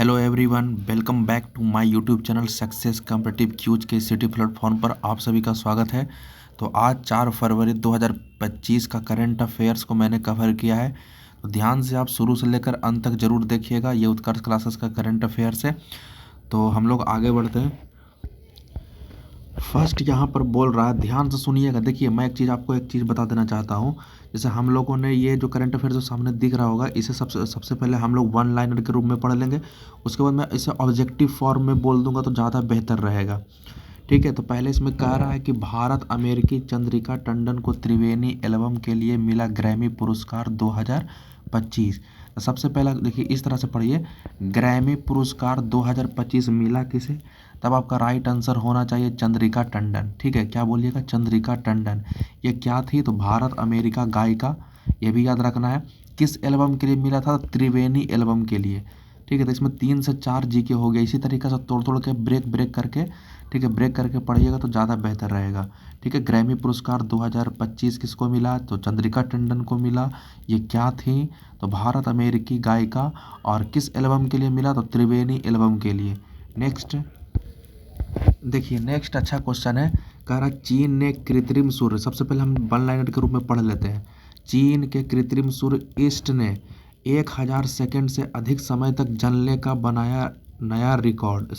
Hello everyone, welcome back to my YouTube channel success competitive cues के city platform पर आप सभी का स्वागत है। तो आज 4 फरवरी 2025 का करंट अफेयर्स को मैंने कवर किया है। तो ध्यान से आप शुरू से लेकर अंत तक जरूर देखिएगा। ये उत्कर्ष क्लासेस का करंट अफेयर्स है। तो हम लोग आगे बढ़ते हैं। फर्स्ट यहाँ पर बोल रहा है, ध्यान से सुनिएगा। देखिए, मैं आपको एक चीज़ बता देना चाहता हूँ। जैसे हम लोगों ने ये जो करंट अफेयर जो सामने दिख रहा होगा, इसे सबसे पहले हम लोग वन लाइनर के रूप में पढ़ लेंगे। उसके बाद मैं इसे ऑब्जेक्टिव फॉर्म में बोल दूंगा तो ज़्यादा बेहतर रहेगा। ठीक है, तो पहले इसमें कह रहा है कि भारत अमेरिकी चंद्रिका टंडन को त्रिवेणी एल्बम के लिए मिला ग्रैमी पुरस्कार 2025। सबसे पहला देखिए, इस तरह से पढ़िए, ग्रैमी पुरस्कार 2025 मिला किसे? तब आपका राइट आंसर होना चाहिए चंद्रिका टंडन। ठीक है, क्या बोलिएगा? चंद्रिका टंडन। ये क्या थी? तो भारत अमेरिका गायिका, ये भी याद रखना है। किस एल्बम के लिए मिला था? त्रिवेणी एल्बम के लिए। ठीक है, तो इसमें 3 से 4 जीके हो गया। इसी तरीके से तोड़ तोड़ के ब्रेक करके, ठीक है, ब्रेक करके पढ़िएगा तो ज़्यादा बेहतर रहेगा। ठीक है, ग्रैमी पुरस्कार 2025 किसको मिला? तो चंद्रिका टंडन को मिला। ये क्या थी? तो भारत अमेरिकी गायिका। और किस एल्बम के लिए मिला? तो त्रिवेणी एल्बम के लिए। नेक्स्ट देखिए, नेक्स्ट अच्छा क्वेश्चन है। कह रहा चीन ने कृत्रिम सूर्य, सबसे पहले हम वन लाइनर के रूप में पढ़ लेते हैं। चीन के कृत्रिम सूर्य ईस्ट ने 1000 सेकंड से अधिक समय तक जलने का बनाया रिकॉर्ड।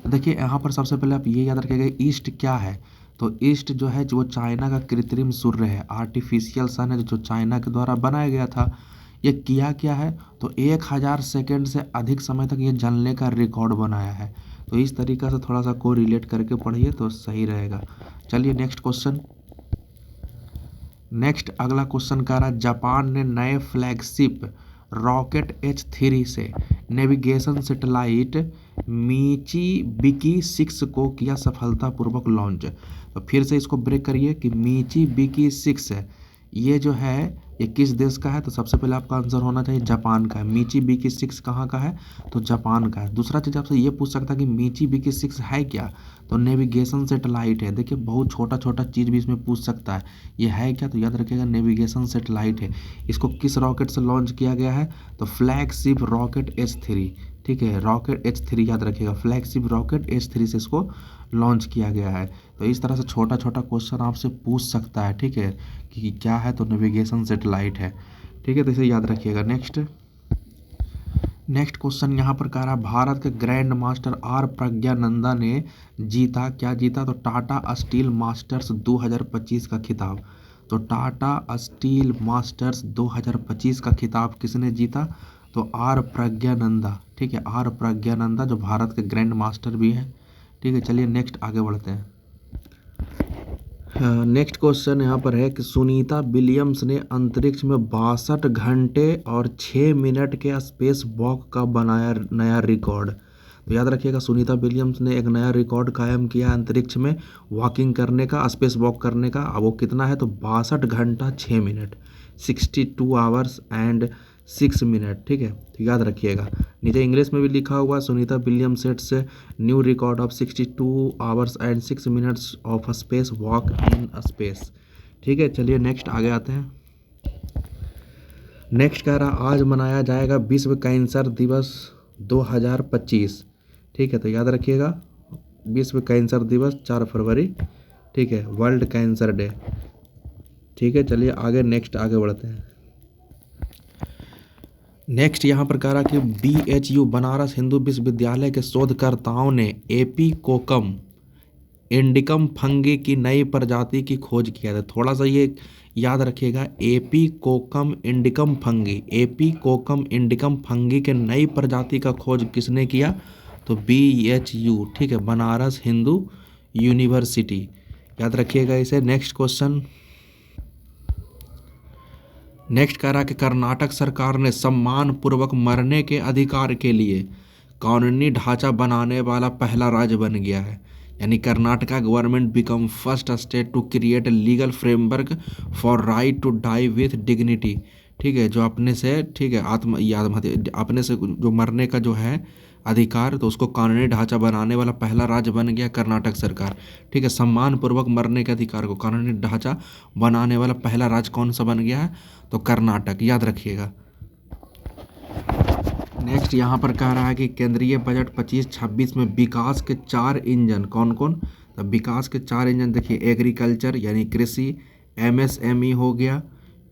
देखिए, यहाँ पर सबसे पहले आप ये याद रखिएगा, ईस्ट क्या है? तो ईस्ट जो है वो चाइना का कृत्रिम सूर्य है, आर्टिफिशियल सन है जो चाइना के द्वारा बनाया गया था। ये किया क्या है? तो 1000 सेकंड से अधिक समय तक ये जलने का रिकॉर्ड बनाया है। तो इस तरीक़ा से थोड़ा सा को रिलेट करके पढ़िए तो सही रहेगा। चलिए नेक्स्ट क्वेश्चन। नेक्स्ट अगला क्वेश्चन कह रहा है, जापान ने नए फ्लैगशिप रॉकेट H3 से नेविगेशन सैटेलाइट मिचिबिकी 6 को किया सफलतापूर्वक लॉन्च। तो फिर से इसको ब्रेक करिए कि मिचिबिकी 6 है, ये जो है ये किस देश का है? तो सबसे पहले आपका आंसर होना चाहिए जापान का है। मिचिबिकी 6 कहाँ का है? तो जापान का है। दूसरा चीज़ आपसे ये पूछ सकता है कि मिचिबिकी 6 है क्या? तो नेविगेशन सैटेलाइट है। देखिए, बहुत छोटा छोटा चीज़ भी इसमें पूछ सकता है। ये है क्या? तो याद रखिएगा, नेविगेशन सैटेलाइट है। इसको किस रॉकेट से लॉन्च किया गया है? तो फ्लैगशिप रॉकेट H3। ठीक है, रॉकेट H3 याद रखिएगा, फ्लैगशिप रॉकेट H3 से इसको लॉन्च किया गया है। तो इस तरह से छोटा छोटा क्वेश्चन आपसे पूछ सकता है। ठीक है, कि क्या है? तो नेविगेशन सैटेलाइट है। ठीक है, तो इसे याद रखिएगा। नेक्स्ट क्वेश्चन यहाँ पर कह रहा है, भारत के ग्रैंड मास्टर आर प्रज्ञानंदा ने जीता, क्या जीता? तो टाटा स्टील मास्टर्स 2025 का खिताब। तो टाटा स्टील मास्टर्स 2025 का खिताब किसने जीता? तो आर प्रज्ञानंदा। ठीक है, आर प्रज्ञानंदा जो भारत के ग्रैंड मास्टर भी हैं। ठीक है, चलिए नेक्स्ट आगे बढ़ते हैं। नेक्स्ट क्वेश्चन यहाँ पर है कि सुनीता विलियम्स ने अंतरिक्ष में 62 घंटे और 6 मिनट के स्पेस वॉक का बनाया नया रिकॉर्ड। तो याद रखिएगा, सुनीता विलियम्स ने एक नया रिकॉर्ड कायम किया अंतरिक्ष में वॉकिंग करने का, स्पेस वॉक करने का। अब वो कितना है? तो 62 घंटा 6 मिनट, 62 आवर्स एंड 6 मिनट। ठीक है, तो याद रखिएगा। नीचे इंग्लिश में भी लिखा हुआ, Sunita Williams sets new record of 62 hours and 6 minutes of space walk in space. ठीक है, चलिए नेक्स्ट आगे आते हैं। नेक्स्ट कह रहा, आज मनाया जाएगा विश्व कैंसर दिवस 2025। ठीक है, तो याद रखिएगा, विश्व कैंसर दिवस 4 फरवरी। ठीक है, वर्ल्ड कैंसर डे। ठीक है, चलिए आगे नेक्स्ट आगे बढ़ते हैं। नेक्स्ट यहाँ पर कह रहा कि BHU बनारस हिंदू विश्वविद्यालय के शोधकर्ताओं ने एपिकोकम इंडिकम फंगी की नई प्रजाति की खोज किया था। थोड़ा सा ये याद रखिएगा, एपिकोकम इंडिकम फंगी, एपिकोकम इंडिकम फंगी के नई प्रजाति का खोज किसने किया? तो BHU। ठीक है, बनारस हिंदू यूनिवर्सिटी। याद रखिएगा इसे। Next question. नेक्स्ट कह रहा कि कर्नाटक सरकार ने सम्मानपूर्वक मरने के अधिकार के लिए कानूनी ढांचा बनाने वाला पहला राज्य बन गया है। यानी Karnataka government become first state to create a legal framework for right to die with dignity. ठीक है, जो अपने से, ठीक है, अपने से जो मरने का जो है अधिकार, तो उसको कानूनी ढांचा बनाने वाला पहला राज्य बन गया कर्नाटक सरकार। ठीक है, सम्मानपूर्वक मरने के अधिकार को कानूनी ढांचा बनाने वाला पहला राज्य कौन सा बन गया है? तो कर्नाटक। याद रखिएगा। नेक्स्ट यहाँ पर कह रहा है कि केंद्रीय बजट 25-26 में विकास के 4 इंजन कौन कौन। तो विकास के 4 इंजन देखिए, एग्रीकल्चर यानी कृषि, एमएसएमई हो गया,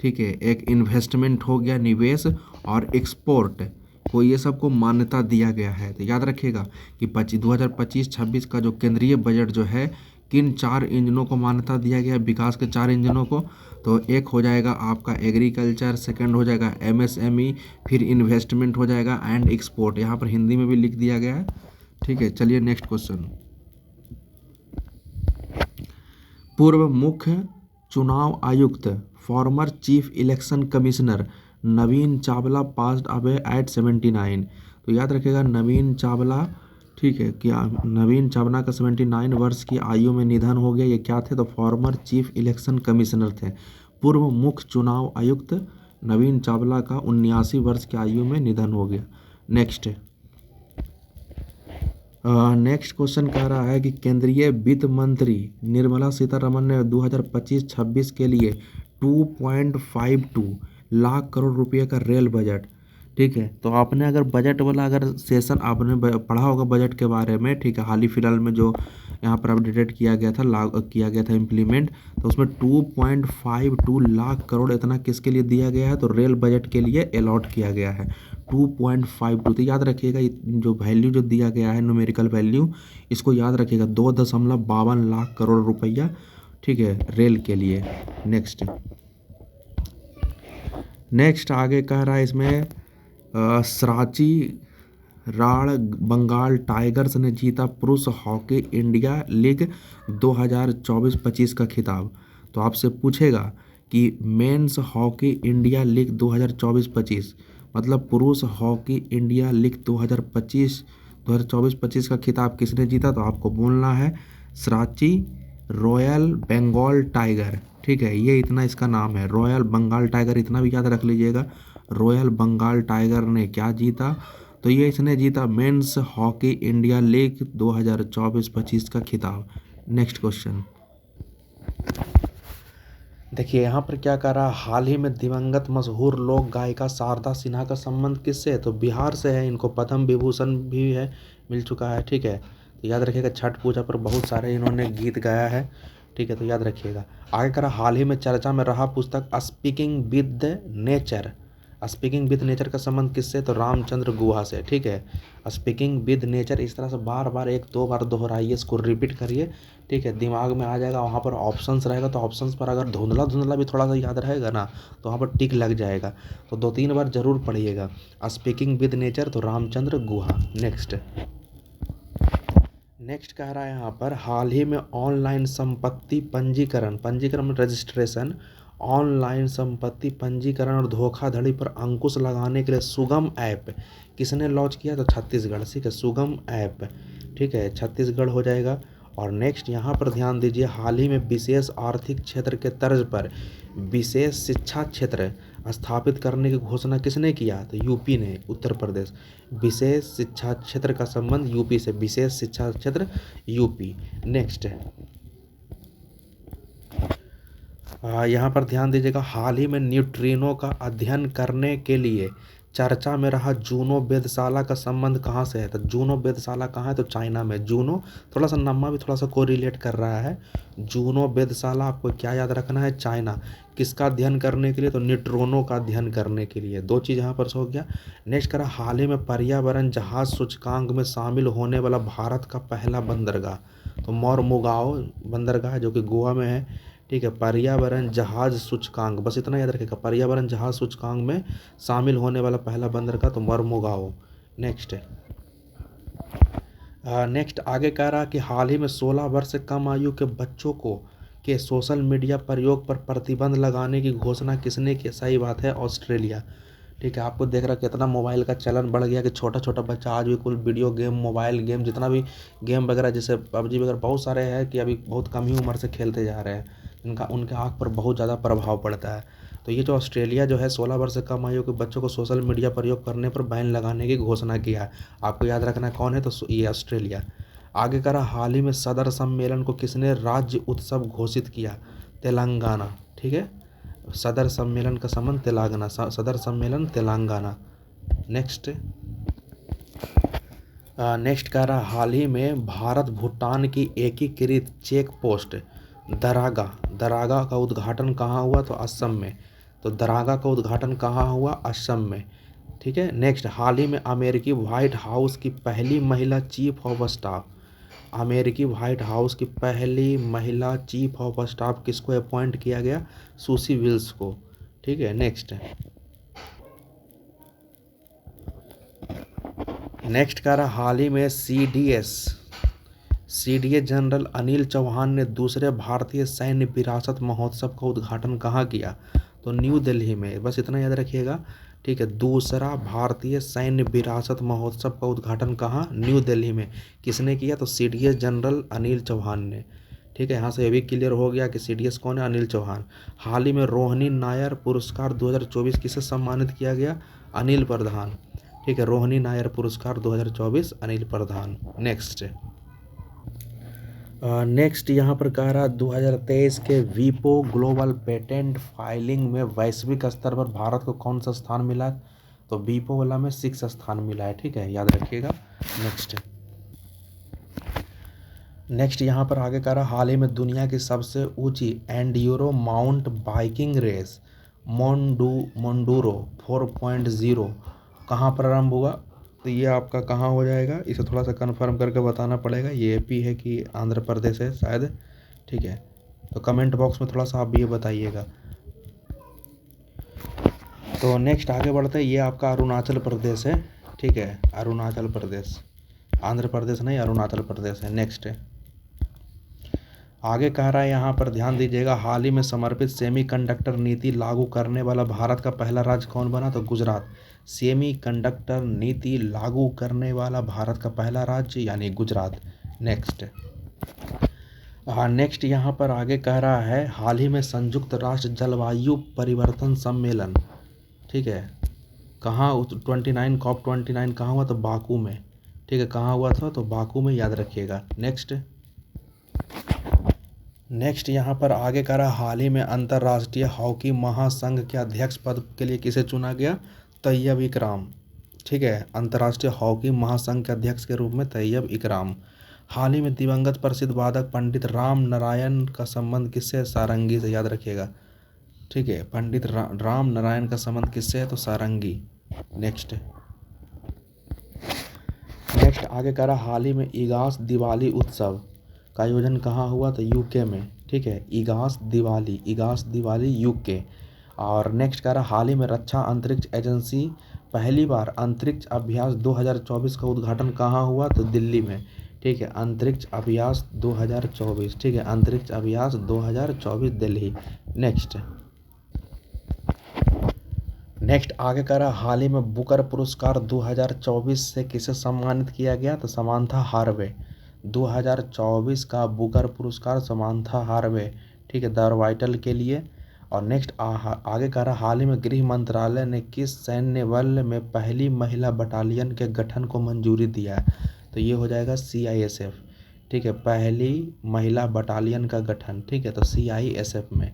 ठीक है, एक इन्वेस्टमेंट हो गया निवेश, और एक्सपोर्ट को, ये सबको मान्यता दिया गया है। तो याद रखिएगा कि 2025-26 का जो केंद्रीय बजट जो है, किन 4 इंजनों को मान्यता दिया गया है, विकास के 4 इंजनों को। तो एक हो जाएगा आपका एग्रीकल्चर, सेकंड हो जाएगा एमएसएमई, फिर इन्वेस्टमेंट हो जाएगा, एंड एक्सपोर्ट। यहाँ पर हिंदी में भी लिख दिया गया है, ठीक है। चलिए नेक्स्ट क्वेश्चन। पूर्व मुख्य चुनाव आयुक्त, former chief election commissioner Naveen Chawla passed away at 79। तो याद रखिएगा नवीन चावला, ठीक है, क्या नवीन चावला का 79 वर्ष की आयु में निधन हो गया। ये क्या थे, तो फॉर्मर चीफ इलेक्शन कमिश्नर थे। पूर्व मुख्य चुनाव आयुक्त नवीन चावला का 79 वर्ष की आयु में निधन हो गया। नेक्स्ट क्वेश्चन कह रहा है कि केंद्रीय वित्त मंत्री निर्मला सीतारमण ने 2025-26 के लिए 2.52 लाख करोड़ रुपए का रेल बजट, ठीक है। तो आपने अगर बजट वाला अगर सेशन आपने पढ़ा होगा बजट के बारे में, ठीक है, हाल ही फिलहाल में जो यहाँ पर अपडेटेड किया गया था, लागू किया गया था इम्प्लीमेंट, तो उसमें 2.52 लाख करोड़ इतना किसके लिए दिया गया है, तो रेल बजट के लिए अलॉट किया गया है 2.52। तो याद रखिएगा जो वैल्यू जो दिया गया है, न्यूमेरिकल वैल्यू, इसको याद रखिएगा 2.52 लाख करोड़ रुपया, ठीक है, रेल के लिए। नेक्स्ट आगे कह रहा है इसमें सांची राण बंगाल टाइगर्स ने जीता पुरुष हॉकी इंडिया लीग 2024-25 का खिताब। तो आपसे पूछेगा कि मेंस हॉकी इंडिया लीग 2024-25 मतलब पुरुष हॉकी इंडिया लीग 2024-25 का खिताब किसने जीता। तो आपको बोलना है सांची रॉयल बंगाल टाइगर, ठीक है, ये इतना इसका नाम है, रॉयल बंगाल टाइगर, इतना भी याद रख लीजिएगा। रॉयल बंगाल टाइगर ने क्या जीता, तो ये इसने जीता मेंस हॉकी इंडिया लीग 2024-25 का खिताब। नेक्स्ट क्वेश्चन देखिए, यहाँ पर क्या कर रहा है, हाल ही में दिवंगत मशहूर लोक गायिका शारदा सिन्हा का संबंध किससे है, तो बिहार से है। इनको पद्म विभूषण भी है, मिल चुका है, ठीक है। तो याद रखिएगा छठ पूजा पर बहुत सारे इन्होंने गीत गाया है, ठीक है, तो याद रखिएगा। आगे करा, हाल ही में चर्चा में रहा पुस्तक speaking with nature, speaking with nature का संबंध किससे, तो रामचंद्र गुहा से, ठीक है। स्पीकिंग विद नेचर इस तरह से बार बार 1-2 बार दोहराइए, इसको रिपीट करिए, ठीक है, दिमाग में आ जाएगा। वहाँ पर ऑप्शंस रहेगा, तो ऑप्शंस पर अगर धुंधला धुंधला भी थोड़ा सा याद रहेगा ना, तो वहाँ पर टिक लग जाएगा। तो 2-3 बार जरूर पढ़िएगा स्पीकिंग विद नेचर, तो रामचंद्र गुहा। नेक्स्ट कह रहा है यहाँ पर, हाल ही में ऑनलाइन संपत्ति पंजीकरण में रजिस्ट्रेशन, ऑनलाइन संपत्ति पंजीकरण और धोखाधड़ी पर अंकुश लगाने के लिए सुगम ऐप किसने लॉन्च किया, तो छत्तीसगढ़, ठीक है, सुगम ऐप, ठीक है, छत्तीसगढ़ हो जाएगा। और नेक्स्ट यहाँ पर ध्यान दीजिए, हाल ही में विशेष आर्थिक क्षेत्र के तर्ज पर विशेष शिक्षा क्षेत्र स्थापित करने की घोषणा किसने किया, तो यूपी ने, उत्तर प्रदेश। विशेष शिक्षा क्षेत्र का संबंध यूपी से, विशेष शिक्षा क्षेत्र यूपी। नेक्स्ट यहाँ पर ध्यान दीजिएगा, हाल ही में न्यूट्रिनो का अध्ययन करने के लिए चर्चा में रहा जूनो वेधशाला का संबंध कहाँ से है, तो जूनो वेधशाला कहाँ है, तो चाइना में। जूनो थोड़ा सा नम्मा भी थोड़ा सा कोरिलेट कर रहा है। जूनो वेधशाला आपको क्या याद रखना है, चाइना। किसका अध्ययन करने के लिए, तो न्यूट्रिनो का अध्ययन करने के लिए। 2 चीज़ यहाँ पर हो गया। नेक्स्ट करा, हाल ही में पर्यावरण जहाज सूचकांक में शामिल होने वाला भारत का पहला बंदरगाह, तो मोरमुगाओ बंदरगाह जो कि गोवा में है, ठीक है। पर्यावरण जहाज सूचकांक, बस इतना याद रखेगा, पर्यावरण जहाज सूचकांक में शामिल होने वाला पहला बंदरगाह, तो मोरमुगाओ। नेक्स्ट आगे कह रहा कि हाल ही में 16 वर्ष से कम आयु के बच्चों के सोशल मीडिया प्रयोग पर प्रतिबंध लगाने की घोषणा किसने की, सही बात है, ऑस्ट्रेलिया, ठीक है। आपको देख रहा कितना मोबाइल का चलन बढ़ गया कि छोटा छोटा बच्चा आज भी कुल वीडियो गेम, मोबाइल गेम, जितना भी गेम वगैरह जैसे पबजी वगैरह बहुत सारे हैं कि अभी बहुत कम ही उम्र से खेलते जा रहे हैं, उनके आँख पर बहुत ज़्यादा प्रभाव पड़ता है। तो ये जो ऑस्ट्रेलिया जो है 16 वर्ष से कम आयु के बच्चों को सोशल मीडिया प्रयोग करने पर बैन लगाने की घोषणा किया है। आपको याद रखना है कौन है, तो ये ऑस्ट्रेलिया। आगे करा, हाल ही में सदर सम्मेलन को किसने राज्य उत्सव घोषित किया, तेलंगाना, ठीक है। सदर सम्मेलन का संबंध तेलंगाना, सदर सम्मेलन तेलंगाना। नेक्स्ट नेक्स्ट कह रहा हाल ही में भारत भूटान की एकीकृत चेक पोस्ट दरागा दरागा का उद्घाटन कहाँ हुआ? तो असम में। तो दरागा का उद्घाटन कहाँ हुआ? असम में। ठीक है। नेक्स्ट, हाल ही में अमेरिकी व्हाइट हाउस की पहली महिला चीफ ऑफ स्टाफ, अमेरिकी व्हाइट हाउस की पहली महिला चीफ ऑफ स्टाफ किसको अपॉइंट किया गया? सुसी विल्स को। ठीक है। नेक्स्ट कह रहा हाल ही में सीडीएस जनरल अनिल चौहान ने दूसरे भारतीय सैन्य विरासत महोत्सव का उद्घाटन कहाँ किया? तो न्यू दिल्ली में। बस इतना याद रखिएगा। ठीक है। दूसरा भारतीय सैन्य विरासत महोत्सव का उद्घाटन कहाँ? न्यू दिल्ली में। किसने किया? तो सीडीएस जनरल अनिल चौहान ने। ठीक है। यहाँ से ये भी क्लियर हो गया कि सीडीएस कौन है? अनिल चौहान। हाल ही में रोहिणी नायर पुरस्कार 2024 किसे सम्मानित किया गया? अनिल प्रधान। ठीक है। रोहिणी नायर पुरस्कार 2024 अनिल प्रधान। नेक्स्ट यहाँ पर कह रहा 2023 के वीपो ग्लोबल पेटेंट फाइलिंग में वैश्विक स्तर पर भारत को कौन सा स्थान मिला? तो वीपो वाला में 6 स्थान मिला है। ठीक है, याद रखिएगा। नेक्स्ट यहाँ पर आगे कह रहा हाल ही में दुनिया की सबसे ऊंची एंड्यूरो माउंट बाइकिंग रेस मोंडूरो 4.0 कहाँ प्रारंभ हुआ? तो ये आपका कहाँ हो जाएगा? इसे थोड़ा सा कंफर्म करके बताना पड़ेगा। ये यूपी है कि आंध्र प्रदेश है शायद। ठीक है, तो कमेंट बॉक्स में थोड़ा सा आप ये बताइएगा। तो नेक्स्ट आगे बढ़ते हैं। ये आपका अरुणाचल प्रदेश है। ठीक है, अरुणाचल प्रदेश, आंध्र प्रदेश नहीं, अरुणाचल प्रदेश है। नेक्स्ट है, आगे कह रहा है यहाँ पर ध्यान दीजिएगा, हाल ही में समर्पित सेमीकंडक्टर नीति लागू करने वाला भारत का पहला राज्य कौन बना? तो गुजरात। सेमीकंडक्टर नीति लागू करने वाला भारत का पहला राज्य यानी गुजरात। नेक्स्ट यहाँ पर आगे कह रहा है हाल ही में संयुक्त राष्ट्र जलवायु परिवर्तन सम्मेलन, ठीक है, कहाँ 29 COP29 कहाँ हुआ? तो बाकू में। ठीक है, कहाँ हुआ था? तो बाकू में, याद रखिएगा। नेक्स्ट यहाँ पर आगे कह रहा हाल ही में अंतर्राष्ट्रीय हॉकी महासंघ के अध्यक्ष पद के लिए किसे चुना गया? तैयब इकराम। ठीक है, अंतर्राष्ट्रीय हॉकी महासंघ के अध्यक्ष के रूप में तैयब इकराम। हाल ही में दिवंगत प्रसिद्ध वादक पंडित राम नारायण का संबंध किससे? सारंगी से, याद रखिएगा। ठीक है, पंडित राम नारायण का संबंध किससे है? तो सारंगी। नेक्स्ट आगे कह रहा हाल ही में इगास दिवाली उत्सव का आयोजन कहाँ हुआ? तो यूके में। ठीक है, इगास दिवाली यूके। और नेक्स्ट कह रहा हाल ही में रक्षा अंतरिक्ष एजेंसी पहली बार अंतरिक्ष अभ्यास 2024 का उद्घाटन कहाँ हुआ? तो दिल्ली में। ठीक है, अंतरिक्ष अभ्यास 2024। ठीक है, अंतरिक्ष अभ्यास 2024 दिल्ली। नेक्स्ट आगे कह रहा हाल ही में बुकर पुरस्कार 2024 से किसे सम्मानित किया गया? तो समांथा हार्वे। 2024 का बुकर पुरस्कार समांथा हार्वे, ठीक है, द वाइटल के लिए। और नेक्स्ट आगे कह रहा हाल ही में गृह मंत्रालय ने किस सैन्य बल में पहली महिला बटालियन के गठन को मंजूरी दिया है? तो ये हो जाएगा CISF। ठीक है, पहली महिला बटालियन का गठन। ठीक है, तो CISF में।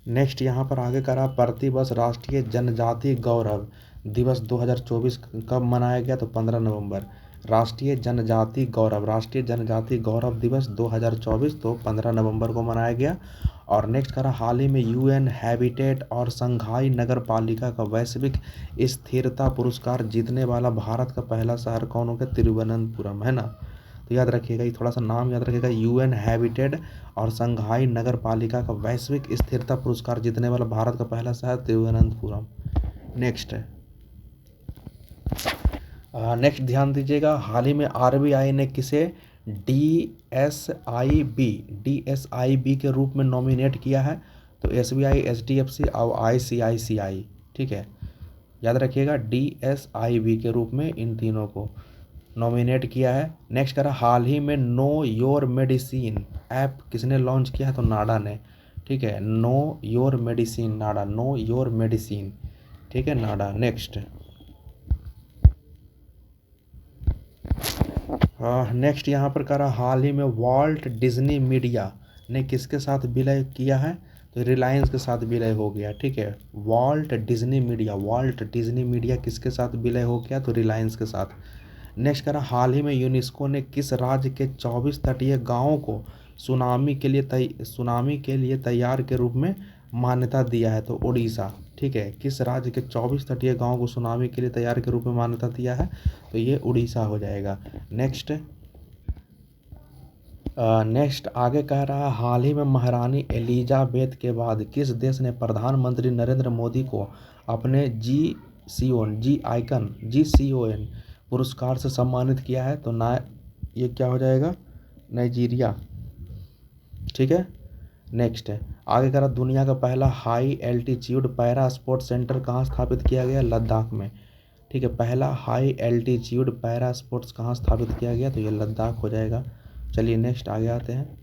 नेक्स्ट यहाँ पर आगे कह रहा प्रतिवर्ष राष्ट्रीय जनजाति गौरव दिवस 2024 कब मनाया गया? तो 15 नवंबर। राष्ट्रीय जनजाति गौरव दिवस 2024 तो 15 नवंबर को मनाया गया। और नेक्स्ट कह रहा हाल ही में UN हैबिटेट और संघाई नगर पालिका का वैश्विक स्थिरता पुरस्कार जीतने वाला भारत का पहला शहर कौन हो गया? तिरुवनंतपुरम, है ना। तो याद रखिएगा, ये थोड़ा सा नाम याद रखिएगा। UN हैबिटेट और संघाई नगर पालिका का वैश्विक स्थिरता पुरस्कार जीतने वाला भारत का पहला शहर तिरुवनंतपुरम। नेक्स्ट ध्यान दीजिएगा, हाल ही में RBI ने किसे DSIB के रूप में नॉमिनेट किया है? तो SBI, HDFC और ICICI। ठीक है, याद रखिएगा, DSIB के रूप में इन तीनों को नॉमिनेट किया है। नेक्स्ट करा हाल ही में नो योर मेडिसिन ऐप किसने लॉन्च किया है? तो नाडा ने। ठीक है, know your medicine, Nada, know your medicine. ठीक है, नाडा। नेक्स्ट यहाँ पर करा हाल ही में वॉल्ट डिज्नी मीडिया ने किसके साथ विलय किया है? तो रिलायंस के साथ विलय हो गया। ठीक है, वॉल्ट डिज्नी मीडिया किसके साथ विलय हो गया? तो रिलायंस के साथ। नेक्स्ट कह रहा हाल ही में यूनेस्को ने किस राज्य के 24 तटीय गांवों को सुनामी के लिए तैयार के रूप में मान्यता दिया है? तो उड़ीसा। ठीक है, किस राज्य के 24 तटीय गांवों को सुनामी के लिए तैयार के रूप में मान्यता दिया है? तो ये उड़ीसा हो जाएगा। नेक्स्ट आगे कह रहा है हाल ही में महारानी एलिजाबेथ के बाद किस देश ने प्रधानमंत्री नरेंद्र मोदी को अपने GCON पुरस्कार से सम्मानित किया है? तो ना ये क्या हो जाएगा? नाइजीरिया। ठीक है, नेक्स्ट है आगे कह रहा दुनिया का पहला high altitude para sports centre कहाँ स्थापित किया गया? लद्दाख में। ठीक है, पहला हाई एल्टीट्यूड पैरा स्पोर्ट्स कहाँ स्थापित किया गया? तो ये लद्दाख हो जाएगा। चलिए नेक्स्ट आगे आते हैं।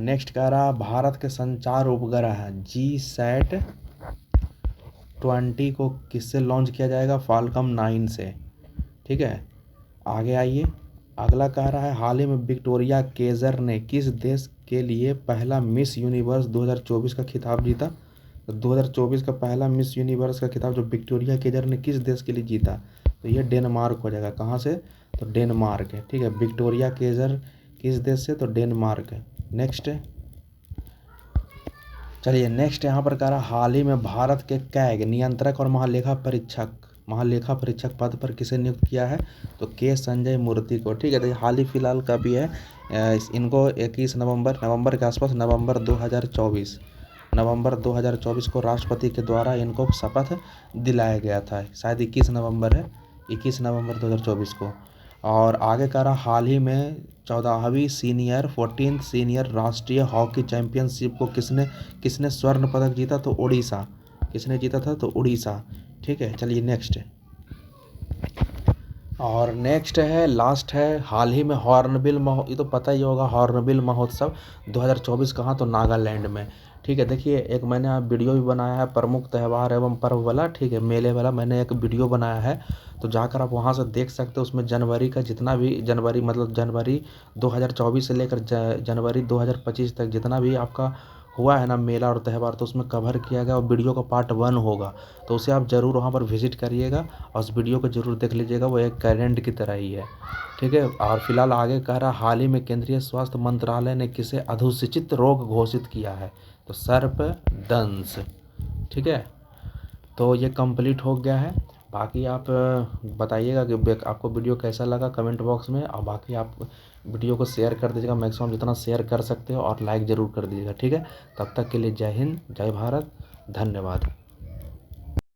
नेक्स्ट कह रहा भारत के संचार उपग्रह GSAT-20 को किससे लॉन्च किया जाएगा? फाल्कन 9 से। ठीक है, आगे आइए। अगला कह रहा है हाल ही में विक्टोरिया केजर ने किस देश के लिए पहला मिस यूनिवर्स 2024 का खिताब जीता? तो 2024 का पहला मिस यूनिवर्स का खिताब जो विक्टोरिया केजर ने किस देश के लिए जीता? तो ये डेनमार्क हो जाएगा। कहाँ से? तो डेनमार्क है। ठीक है, विक्टोरिया केजर किस देश से? तो डेनमार्क है। नेक्स्ट चलिए नेक्स्ट यहाँ पर कह रहा हाल ही में भारत के कैग नियंत्रक और महालेखा परीक्षक पद पर किसे नियुक्त किया है? तो के संजय मूर्ति को। ठीक है, तो हाल ही फिलहाल का भी है। इनको 21 नवंबर के आसपास नवंबर 2024 को राष्ट्रपति के द्वारा इनको शपथ दिलाया गया था। शायद 21 नवंबर 2024 को। और आगे कह रहा हाल ही में 14वीं सीनियर राष्ट्रीय हॉकी चैंपियनशिप को किसने स्वर्ण पदक जीता? तो उड़ीसा। किसने जीता था? तो उड़ीसा। ठीक है, चलिए नेक्स्ट और नेक्स्ट है लास्ट है हाल ही में ये तो पता ही होगा हॉर्नबिल महोत्सव 2024 कहाँ? तो नागालैंड में। ठीक है, देखिए एक मैंने वीडियो भी बनाया है प्रमुख त्यौहार एवं पर्व वाला। ठीक है, मेले वाला मैंने एक वीडियो बनाया है, तो जाकर आप वहाँ से देख सकते हो। उसमें जनवरी का जितना भी जनवरी 2024 से लेकर जनवरी 2025 तक जितना भी आपका हुआ है ना मेला और त्यौहार, तो उसमें कवर किया गया और वीडियो का पार्ट 1 होगा। तो उसे आप ज़रूर वहाँ पर विजिट करिएगा और उस वीडियो को ज़रूर देख लीजिएगा, वो एक कैलेंडर की तरह ही है। ठीक है, और फिलहाल आगे कह रहा हाल ही में केंद्रीय स्वास्थ्य मंत्रालय ने किसे अधुसूचित रोग घोषित किया है? तो सर्पदंश। ठीक है, तो ये कंप्लीट हो गया है। बाकी आप बताइएगा कि आपको वीडियो कैसा लगा कमेंट बॉक्स में, और बाकी आप वीडियो को शेयर कर दीजिएगा मैक्सिमम जितना शेयर कर सकते हो, और लाइक ज़रूर कर दीजिएगा। ठीक है, तब तक के लिए जय हिंद, जय भारत, धन्यवाद।